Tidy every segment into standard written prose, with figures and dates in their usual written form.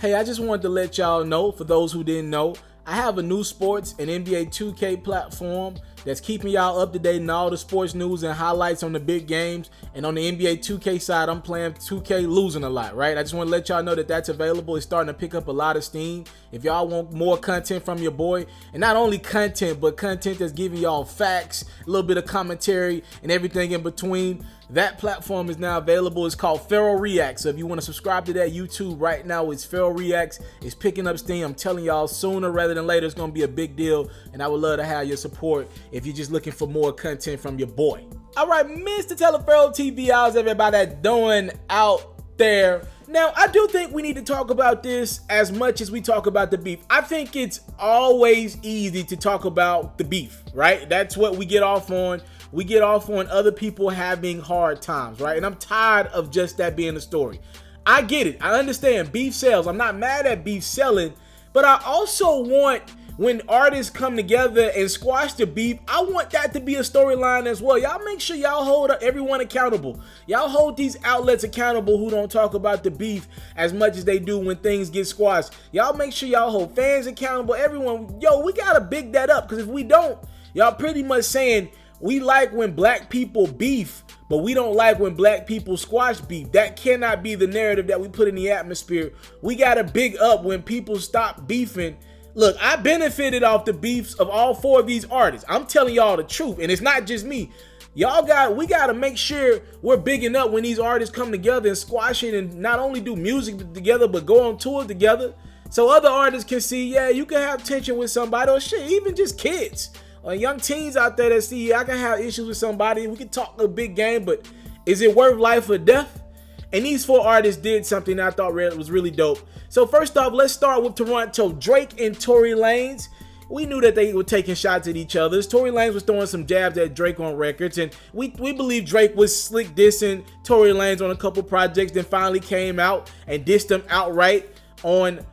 Hey, I just wanted to let y'all know, for those who didn't know, I have a new sports and NBA 2K platform that's keeping y'all up to date in all the sports news and highlights on the big games. And on the NBA 2K side, I'm playing 2K losing a lot, right? I just want to let y'all know that that's available. It's starting to pick up a lot of steam. If y'all want more content from your boy, and not only content, but content that's giving y'all facts, a little bit of commentary, and everything in between, that platform is now available. It's called Ferro Reacts. So if you want to subscribe to that YouTube right now, it's Ferro Reacts. It's picking up steam. I'm telling y'all, sooner rather than later, it's going to be a big deal. And I would love to have your support if you're just looking for more content from your boy. All right, Mr. Taliaferro TV, how's everybody doing out there? Now, I do think we need to talk about this as much as we talk about the beef. I think it's always easy to talk about the beef, right? That's what we get off on. We get off on other people having hard times, right? And I'm tired of just that being the story. I get it. I understand beef sells. I'm not mad at beef selling, but I also want, when artists come together and squash the beef, I want that to be a storyline as well. Y'all make sure y'all hold everyone accountable. Y'all hold these outlets accountable who don't talk about the beef as much as they do when things get squashed. Y'all make sure y'all hold fans accountable. Everyone, yo, we gotta big that up, because if we don't, y'all pretty much saying, we like when black people beef, but we don't like when black people squash beef. That cannot be the narrative that we put in the atmosphere. We got to big up when people stop beefing. Look, I benefited off the beefs of all four of these artists. I'm telling y'all the truth, and it's not just me. We got to make sure we're bigging up when these artists come together and squash it, and not only do music together, but go on tour together. So other artists can see, yeah, you can have tension with somebody, or shit, even just kids. Or young teens out there that see, I can have issues with somebody. We can talk a big game, but is it worth life or death? And these four artists did something that I thought was really dope. So first off, let's start with Toronto. Drake and Tory Lanez. We knew that they were taking shots at each other. Tory Lanez was throwing some jabs at Drake on records, and we believe Drake was slick dissing Tory Lanez on a couple projects, then finally came out and dissed him outright on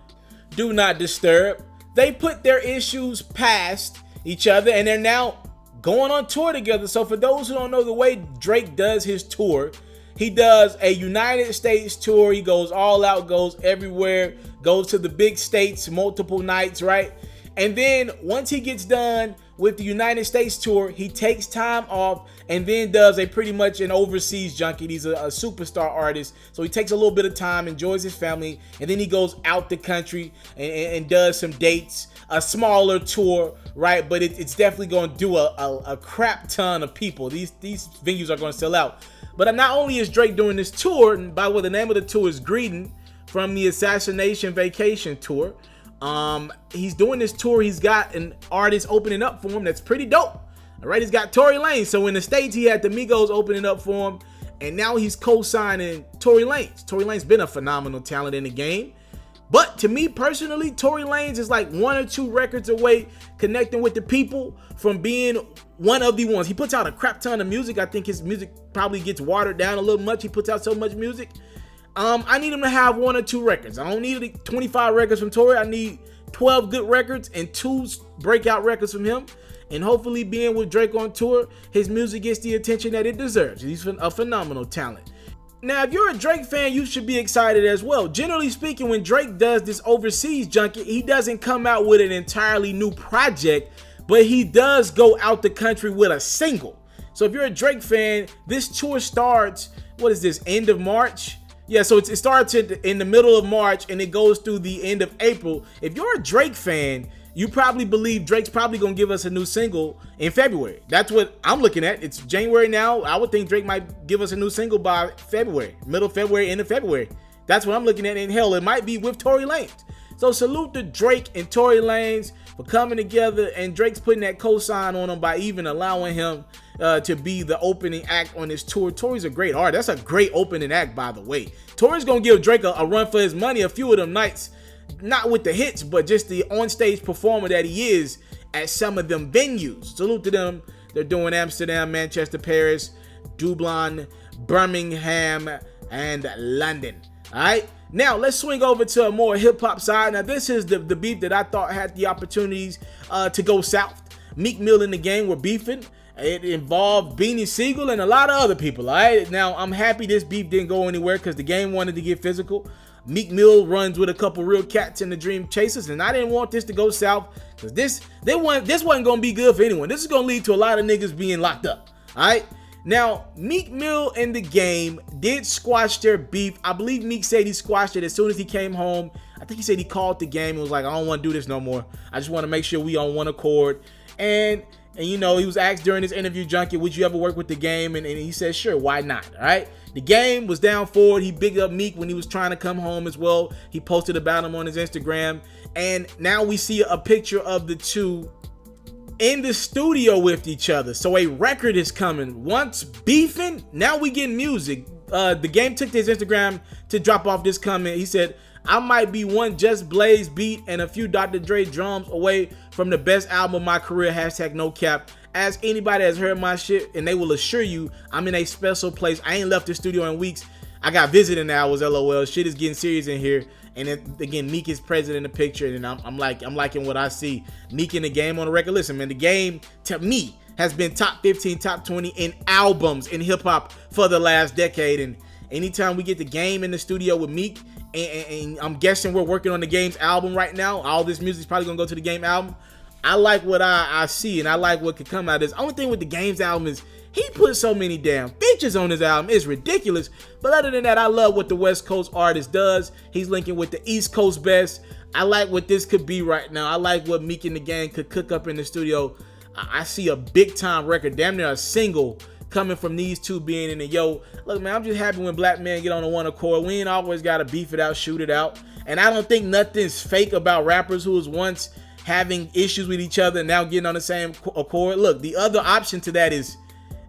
Do Not Disturb. They put their issues past each other, and they're now going on tour together. So for those who don't know the way Drake does his tour, he does a United States tour. He goes all out, goes everywhere, goes to the big states multiple nights, right? And then once he gets done with the United States tour, he takes time off and then does a pretty much an overseas junket. He's a superstar artist, so he takes a little bit of time, enjoys his family, and then he goes out the country and does some dates, a smaller tour, right? But it's definitely going to do a crap ton of people. These venues are going to sell out. But not only is Drake doing this tour, and by the way, the name of the tour is Greeting, from the Assassination Vacation Tour. He's doing this tour. He's got an artist opening up for him that's pretty dope. All right, he's got Tory Lanez. So in the States, he had the Migos opening up for him, and now he's co-signing Tory Lanez. Tory Lanez been a phenomenal talent in the game. But to me personally, Tory Lanez is like 1 or 2 records away connecting with the people from being one of the ones. He puts out a crap ton of music. I think his music probably gets watered down a little much. He puts out so much music. I need him to have 1 or 2 records. I don't need 25 records from Tory. I need 12 good records and 2 breakout records from him. And hopefully being with Drake on tour, his music gets the attention that it deserves. He's a phenomenal talent. Now, if you're a Drake fan, you should be excited as well. Generally speaking, when Drake does this overseas junket, he doesn't come out with an entirely new project, but he does go out the country with a single. So if you're a Drake fan, this tour starts, what is this, end of March? Yeah, so it starts in the middle of March and it goes through the end of April. If you're a Drake fan, you probably believe Drake's probably going to give us a new single in February. That's what I'm looking at. It's January now. I would think Drake might give us a new single by February, middle of February, end of February. That's what I'm looking at. And hell, it might be with Tory Lanez. So salute to Drake and Tory Lanez for coming together, and Drake's putting that cosign on him by even allowing him to be the opening act on this tour. Tory's a great artist. That's a great opening act, by the way. Tory's going to give Drake a run for his money a few of them nights. Not with the hits, but just the on-stage performer that he is at some of them venues. Salute to them. They're doing Amsterdam, Manchester, Paris, Dublin, Birmingham, and London. All right? Now, let's swing over to a more hip-hop side. Now, this is the beef that I thought had the opportunities to go south. Meek Mill and the Game were beefing. It involved Beanie Siegel and a lot of other people, all right? Now, I'm happy this beef didn't go anywhere because the Game wanted to get physical. Meek Mill runs with a couple real cats in the Dream Chasers, and I didn't want this to go south because this wasn't gonna be good for anyone. This is gonna lead to a lot of niggas being locked up. All right. Now, Meek Mill and The Game did squash their beef. I believe Meek said he squashed it as soon as he came home. I think he said he called The Game and was like, I don't want to do this no more. I just want to make sure we on one accord. And you know, he was asked during his interview junket, would you ever work with The Game? And he said, sure, why not? All right. The Game was down for it. He bigged up Meek when he was trying to come home as well. He posted about him on his Instagram. And now we see a picture of the two in the studio with each other. So a record is coming. Once beefing, now we get music. The Game took to his Instagram to drop off this comment. He said, I might be one Just Blaze beat and a few Dr. Dre drums away from the best album of my career, #NoCap. As anybody has heard my shit, and they will assure you I'm in a special place. I ain't left the studio in weeks. I got visiting hours, LOL. Shit is getting serious in here. And then, again, Meek is present in the picture, and I'm liking what I see. Meek in The Game on the record. Listen, man, The Game, to me, has been top 15, top 20 in albums in hip-hop for the last decade. And anytime we get The Game in the studio with Meek, and I'm guessing we're working on The Game's album right now. All this music's probably going to go to The Game album. I like what I see, and I like what could come out of this. Only thing with The Game's album is he put so many damn features on his album. It's ridiculous. But other than that, I love what the West Coast artist does. He's linking with the East Coast best. I like what this could be right now. I like what Meek and The Game could cook up in the studio. I see a big time record, damn near a single, coming from these two being in the yo. Look, man, I'm just happy when black men get on the one accord. We ain't always got to beef it out, shoot it out. And I don't think nothing's fake about rappers who was once having issues with each other and now getting on the same accord. Look, the other option to that is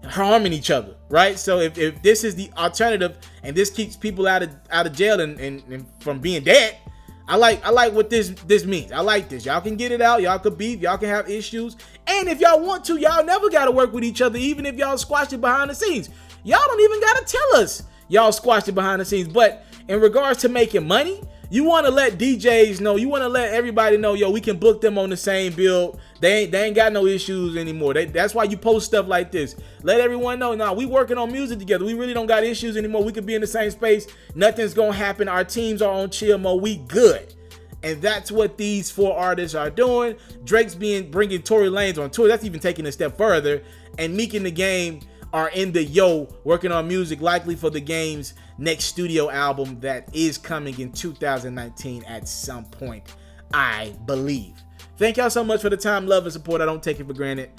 harming each other, right? So if this is the alternative and this keeps people out of jail and from being dead, I like what this means. I like this. Y'all can get it out. Y'all could beef. Y'all can have issues. And if y'all want to, y'all never got to work with each other, even if y'all squash it behind the scenes. Y'all don't even got to tell us y'all squashed it behind the scenes. But in regards to making money, you want to let DJs know, you want to let everybody know, yo, we can book them on the same bill. They ain't got no issues anymore. That's why you post stuff like this. Let everyone know, nah, we working on music together. We really don't got issues anymore. We could be in the same space. Nothing's going to happen. Our teams are on chill mode. We good. And that's what these four artists are doing. Drake's bringing Tory Lanez on tour. That's even taking a step further. And Meek and The Game are in the yo working on music, likely for The Game's next studio album that is coming in 2019 at some point, I believe. Thank y'all so much for the time, love, and support. I don't take it for granted.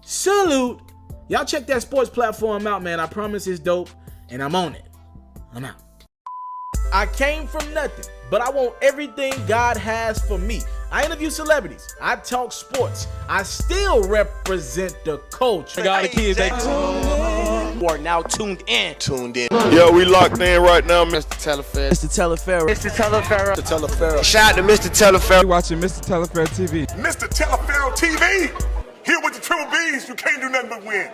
Salute. Y'all check that sports platform out, man. I promise it's dope, and I'm on it. I'm out. I came from nothing, but I want everything God has for me. I interview celebrities. I talk sports. I still represent the culture. You are now tuned in. Yeah, we locked in right now, Mr. TALIAFERRO. Mr. Taliaferro. Shout out to Mr. TALIAFERRO. You're watching Mr. TALIAFERRO TV. Mr. TALIAFERRO TV, here with the triple B's, you can't do nothing but win.